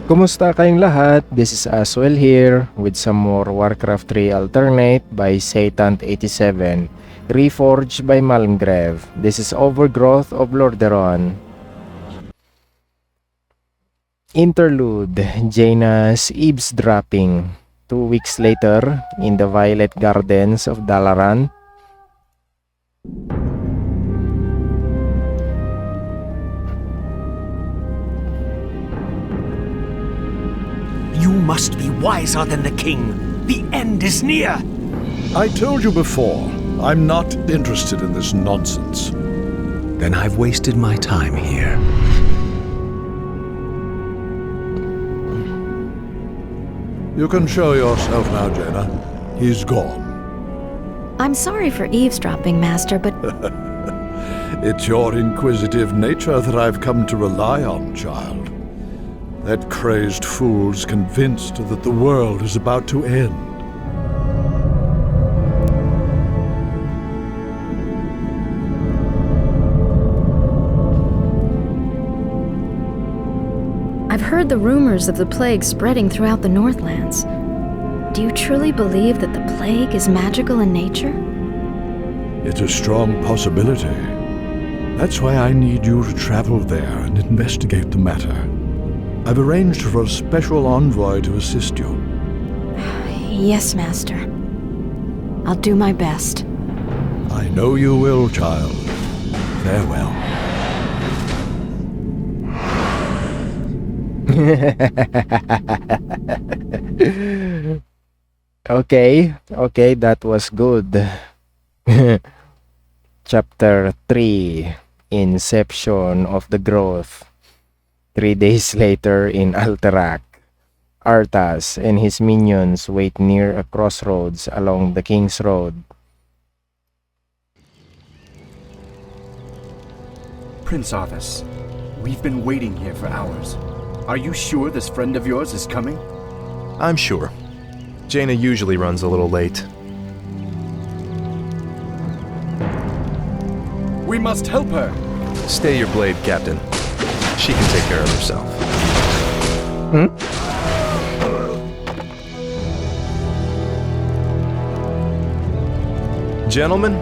Kumusta kayong lahat? This is Aswell here with some more Warcraft 3 Alternate by Satan87, Reforged by Malmgrev. This is Overgrowth of Lordaeron. Interlude, Jaina's eavesdropping. 2 weeks later, in the Violet Gardens of Dalaran. You must be wiser than the king. The end is near. I told you before, I'm not interested in this nonsense. Then I've wasted my time here. You can show yourself now, Jaina. He's gone. I'm sorry for eavesdropping, Master, but It's your inquisitive nature that I've come to rely on, child. That crazed fool's convinced that the world is about to end. I've heard the rumors of the plague spreading throughout the Northlands. Do you truly believe that the plague is magical in nature? It's a strong possibility. That's why I need you to travel there and investigate the matter. I've arranged for a special envoy to assist you. Yes, Master. I'll do my best. I know you will, child. Farewell. Okay, that was good. Chapter 3, Inception of the Growth. 3 days later in Alterac, Arthas and his minions wait near a crossroads along the King's Road. Prince Arthas, we've been waiting here for hours. Are you sure this friend of yours is coming? I'm sure. Jaina usually runs a little late. We must help her! Stay your blade, Captain. She can take care of herself. Gentlemen,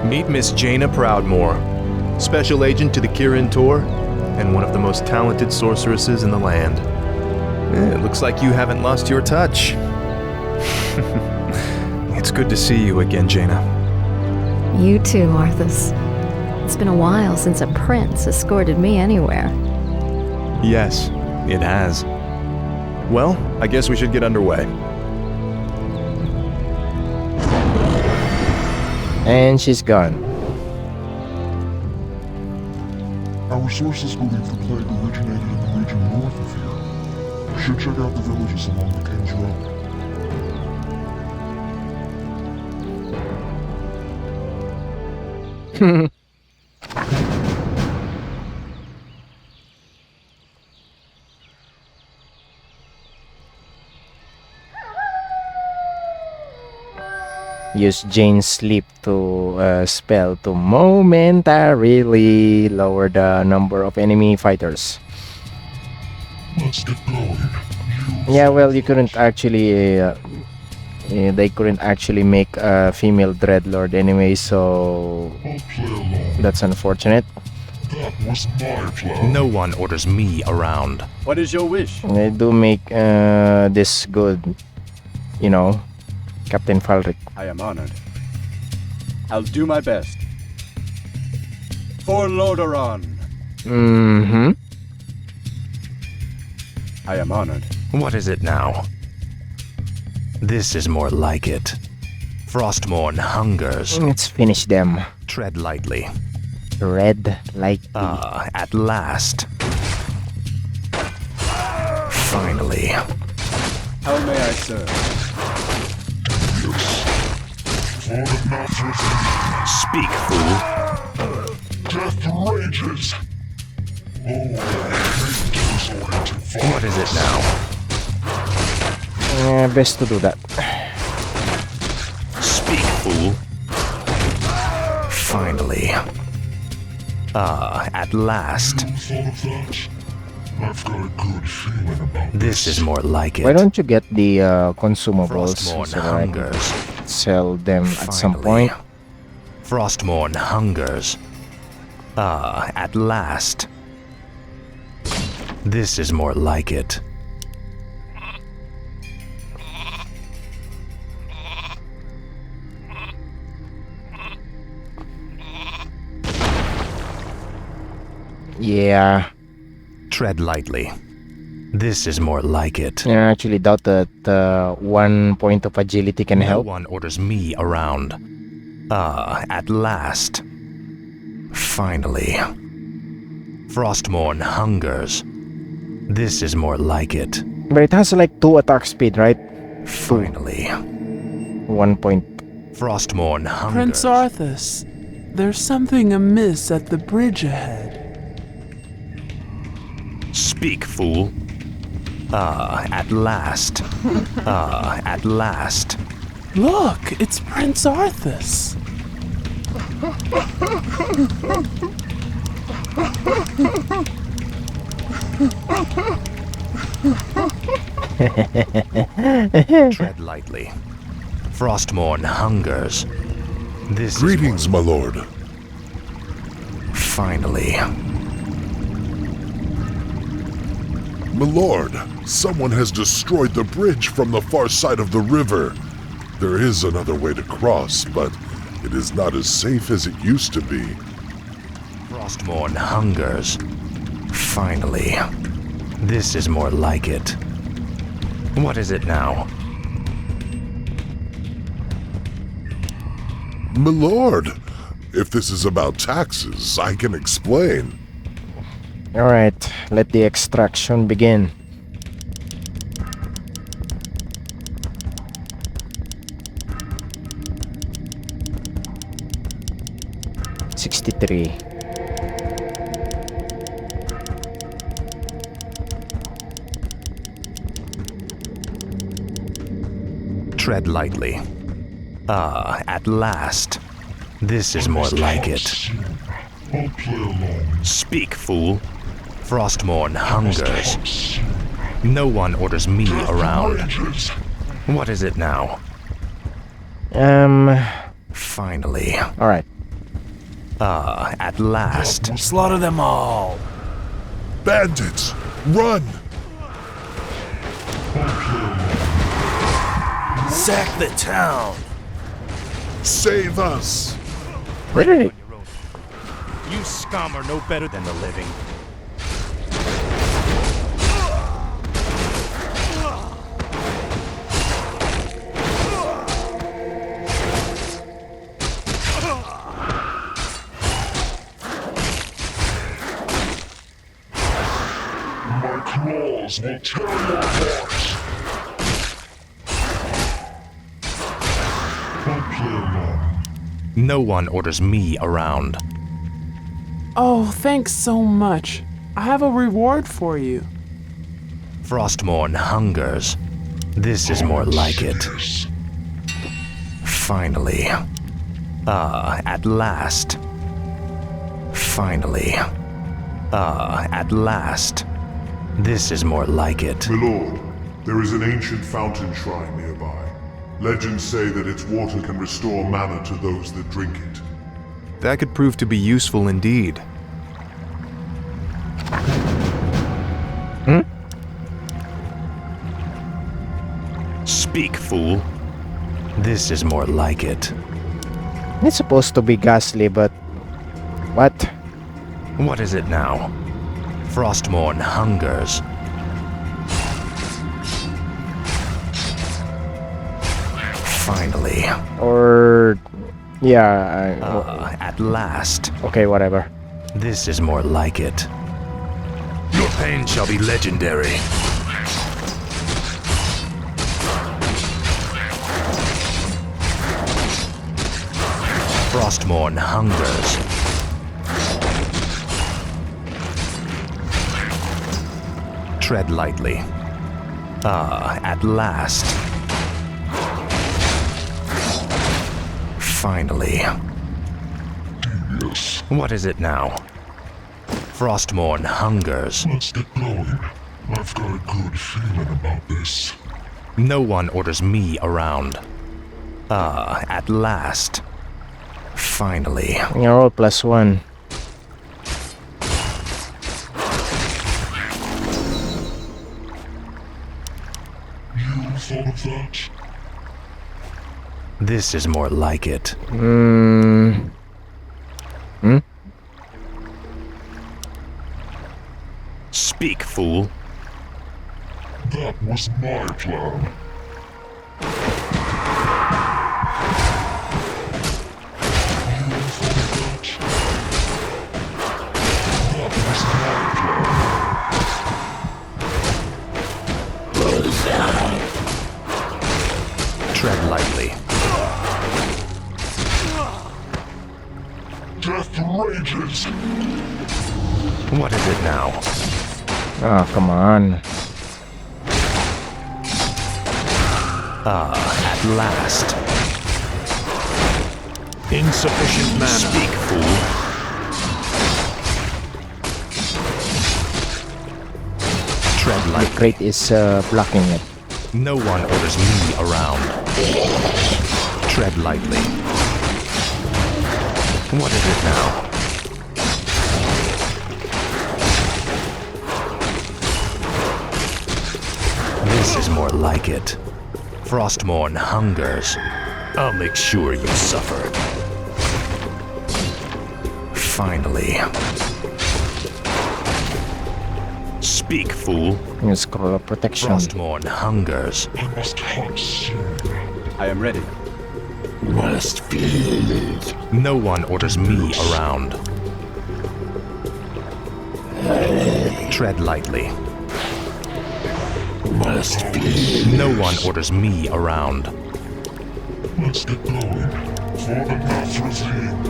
meet Miss Jaina Proudmoore, Special Agent to the Kirin Tor, and one of the most talented sorceresses in the land. It looks like you haven't lost your touch. It's good to see you again, Jaina. You too, Arthas. It's been a while since a prince escorted me anywhere. Yes, it has. Well, I guess we should get underway. And she's gone. Our sources believe the plague originated in the region north of here. You should check out the villages along the King's Road. Use Jane's sleep to spell to momentarily lower the number of enemy fighters. Let's get going. Yeah, well, you couldn't actually they couldn't actually make a female dreadlord anyway, so I'll play along. that's unfortunate. That was my plan. No one orders me around. What is your wish? They do make this good, you know, Captain Falric. I am honored. I'll do my best. For Lordaeron! I am honored. What is it now? This is more like it. Frostmourne hungers. Let's finish them. Tread lightly. Red light. At last. Finally. How may I serve? For the Masters, Speak, fool. death rages. Oh, I hate disoriented fire. What is it now? Best to do that. Speak, fool. Finally. At last. You thought of that? I've got a good feeling about This is more like it. Why don't you get the consumables Frostmourne so that I can hungers. sell them at some Finally. point? Frostmourne hungers. At last. This is more like it. Yeah. Tread lightly. This is more like it. I actually doubt that 1 point of agility can No help. one orders me around. At last. Finally. Frostmourne hungers. This is more like it. But it has like 2 attack speed, right? Finally. 1 point. Frostmourne hungers. Prince Arthas, there's something amiss at the bridge ahead. Speak, fool. At last. At last. Look, it's Prince Arthas. Tread lightly. Frostmourne hungers. This Greetings, my lord. is finally. My lord, someone has destroyed the bridge from the far side of the river. There is another way to cross, but it is not as safe as it used to be. Frostmourne hungers. Finally. This is more like it. What is it now? My lord, if this is about taxes, I can explain. Alright, let the extraction begin. $63. Tread lightly. At last. This is more like it. I'll play along. Speak, fool. Frostmourne hungers. No one orders me around. What is it now? Finally. Alright. At last. Slaughter them all. Bandits, run! Sack the town. Save us! Where did it? You scum are no better than the living. My claws will tear your hearts! I'll play along. No one orders me around. Oh, thanks so much. I have a reward for you. Frostmourne hungers. This is more like it. Finally. At last. Finally. At last. This is more like it. My lord, there is an ancient fountain shrine nearby. Legends say that its water can restore mana to those that drink it. That could prove to be useful indeed. Speak, fool. This is more like it. It's supposed to be ghastly, but... What? What is it now? Frostmourne hungers. Finally. Or... Yeah, At last. okay, whatever. This is more like it. Your pain shall be legendary. Frostmourne hungers. Tread lightly. At last. Finally. What is it now? Frostmourne hungers. Let's get going. I've got a good feeling about this. No one orders me around. At last. Finally. You're all +1. You thought of that? This is more like it. Hmm? Speak, fool. That was my plan. Tread lightly. Death rages! What is it now? Oh, come on. At last. Insufficient mana. Speak, fool. Tread The lightly. crate is blocking it. No one orders me around. Tread lightly. What is it now? This is more like it. Frostmourne hungers. I'll make sure you suffer. Finally. Speak, fool. You scroll up protection. Frostmourne hungers. I must hunt soon. I am ready. No one orders me around. Tread lightly. No one orders me around. Let's get going. For the Math regime.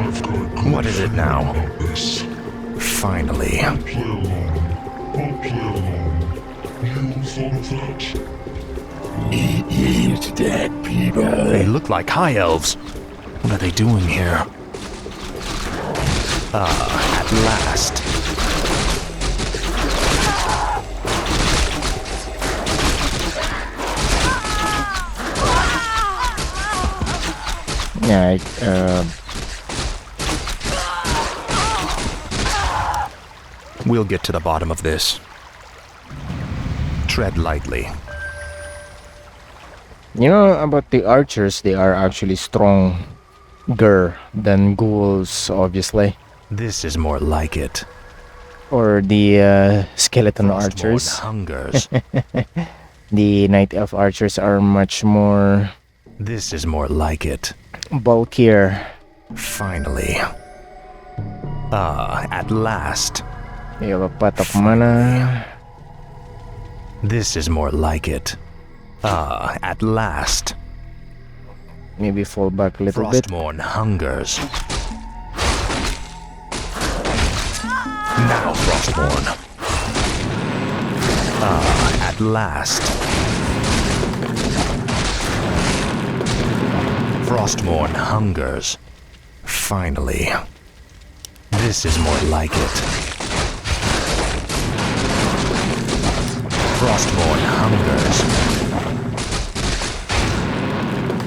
I've got a good What is it now? feeling about this. Finally. Play along. I'll play along. You thought of that? They look like high elves. What are they doing here? At last. Yeah, We'll get to the bottom of this. Tread lightly. you know about the archers, they are actually stronger than ghouls, obviously. This is more like it. Or the skeleton Frostmourne archers. hungers. The night elf archers are much more This is more like it. bulkier. Finally. At last. You have a pot of mana. This is more like it. At last. Maybe fall back a little bit. Frostmourne hungers. Now, Frostmourne. At last. Frostmourne hungers. Finally. This is more like it. Frostmourne hungers.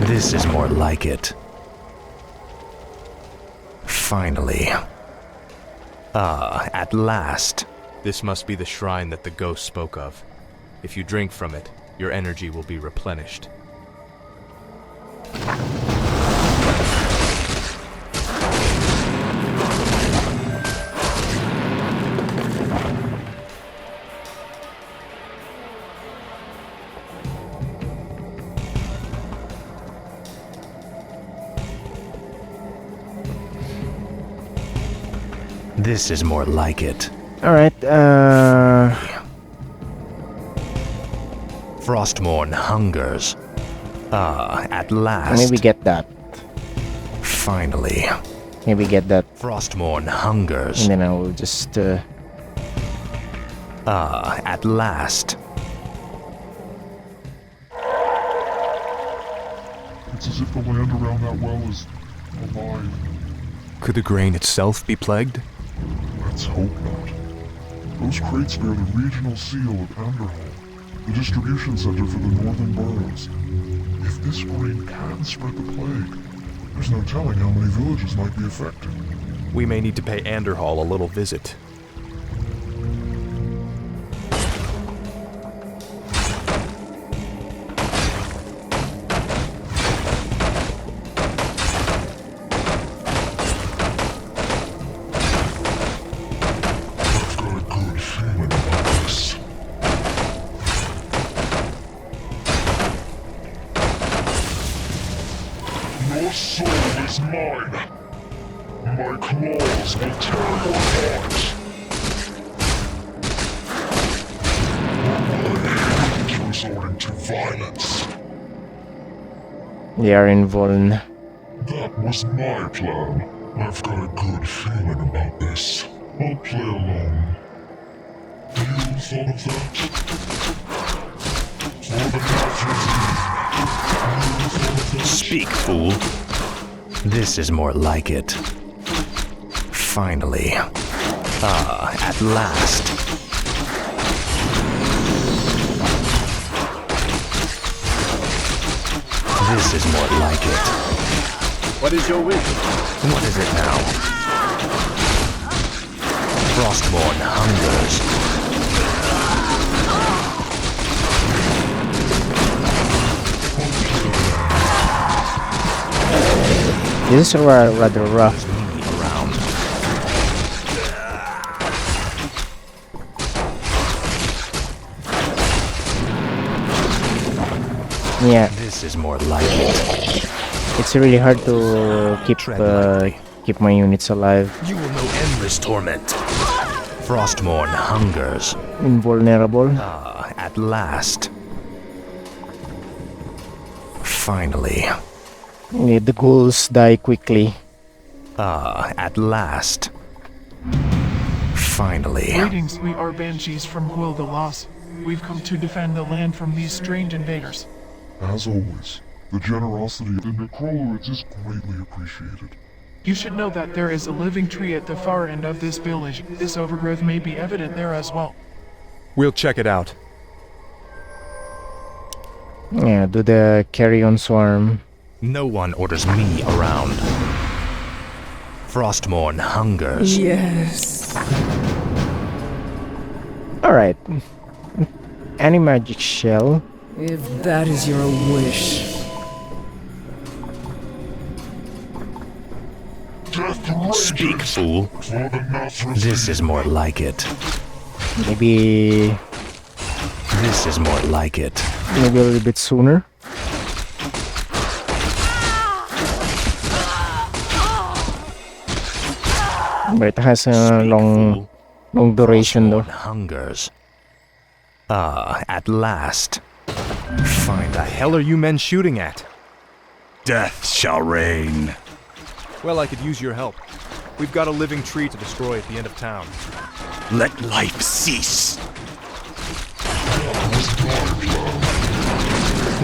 This is more like it. Finally. At last. This must be the shrine that the ghost spoke of. If you drink from it, your energy will be replenished. This is more like it. Alright, Frostmourne hungers. At last. maybe get that. Finally. Maybe get that. Frostmourne hungers. And then I will just At last. It's as if the land around that well is alive. Could the grain itself be plagued? Let's hope not. Those crates bear the regional seal of Anderhall, the distribution center for the northern boroughs. If this grain can spread the plague, there's no telling how many villages might be affected. We may need to pay Anderhall a little visit. Your soul is mine. My claws will tear your heart. I hate resorting to violence. They are in Voln. That was my plan. I've got a good feeling about this. I'll play along. You thought of that? For the Nazareth. Speak, fool. This is more like it. Finally. Ah, at last. This is more like it. What is your wish? What is it now? Frostborn hungers. This is rather rough. Around. Yeah, This is more like it. it's really hard to keep my units alive. You will know endless torment. Frostborn hungers. Invulnerable. Ah, at last. Finally. Yeah, the ghouls die quickly. Ah, at last. Finally. Greetings, we are banshees from Huil the Lost. We've come to defend the land from these strange invaders. As always, the generosity of the Necroluids is greatly appreciated. You should know that there is a living tree at the far end of this village. This overgrowth may be evident there as well. We'll check it out. Yeah, do the carrion swarm. No one orders me around. Frostborn hungers. Yes. Alright. Animagic shell. If that is your wish. Speak, fool. This is more like it. Maybe This is more like it. a little bit sooner. But it has a Speak, long fool. duration though. Frostborn hungers. Ah, at last. Find The hell are you men shooting at? Death shall reign. Well, I could use your help. We've got a living tree to destroy at the end of town. Let life cease.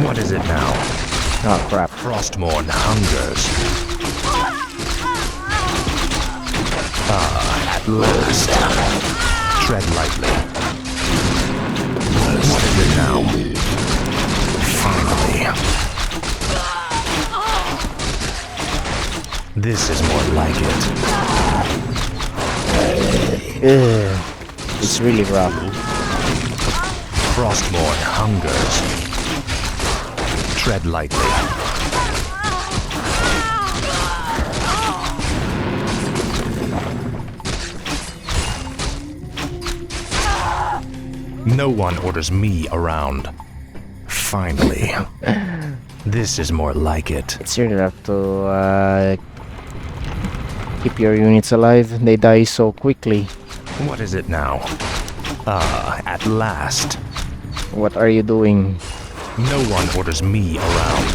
What is it now? Oh crap. Frostborn hungers. Ah, at last. Tread lightly. What is it now? Finally. This is more like it. Ugh. It's really rough. Frostborn hungers. Tread lightly. No one orders me around. Finally. This is more like it. It's really rough to keep your units alive. They die so quickly. What is it now? Ah, at last. What are you doing? No one orders me around.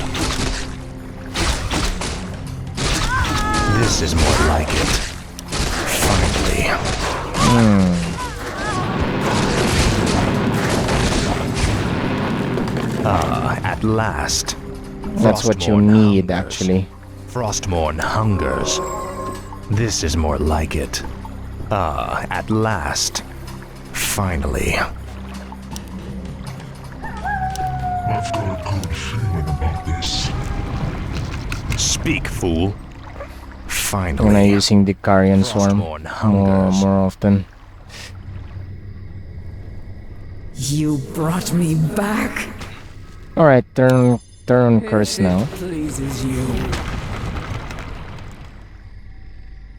This is more like it. Finally. Ah, at last. That's what you Frostborn need, hungers. actually. Frostborn hungers. This is more like it. Ah, at last. Finally. I've got a good feeling about this. Speak, fool. Finally. When I using the Carrion Swarm Frostmourne hungers. more often. You brought me back. Alright, turn curse now. If it pleases you.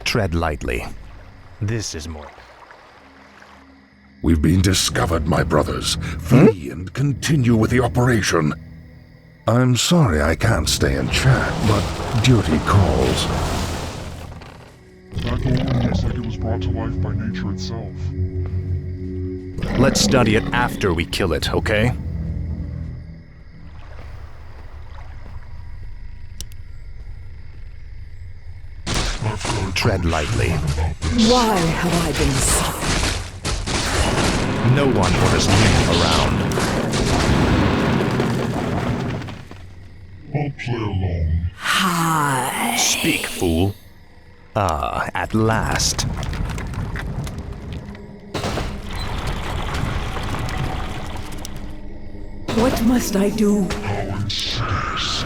Tread lightly. This is more. We've been discovered, my brothers. Flee and continue with the operation. I'm sorry I can't stay and chat, but duty calls. That golem looks like it was brought to life by nature itself. Let's study it after we kill it, okay? Tread lightly. Why have I been summoned? No one orders me around. I'll play along. Hi. Speak, fool. Ah, at last. What must I do? How insidious.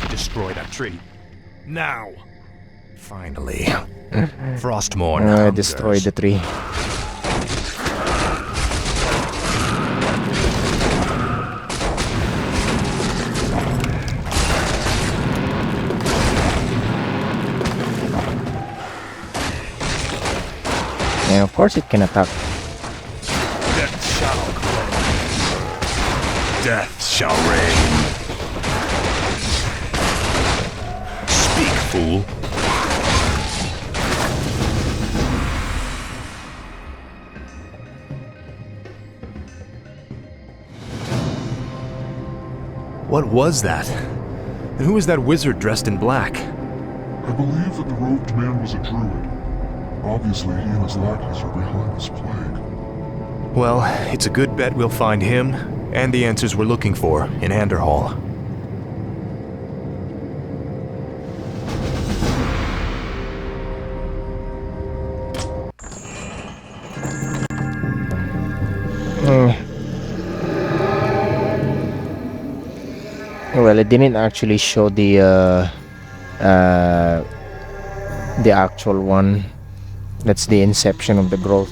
Destroy that tree. Now! Finally. Frostmourne I hungers. destroyed the tree. And of course it can attack. Death shall reign. Death shall reign. Speak, fool. What was that? And who was that wizard dressed in black? I believe that the robed man was a druid. Obviously, he and his lackeys are behind this plague. Well, it's a good bet we'll find him and the answers we're looking for in Anderhall. Well, it didn't actually show the actual one. That's the Inception of the Growth.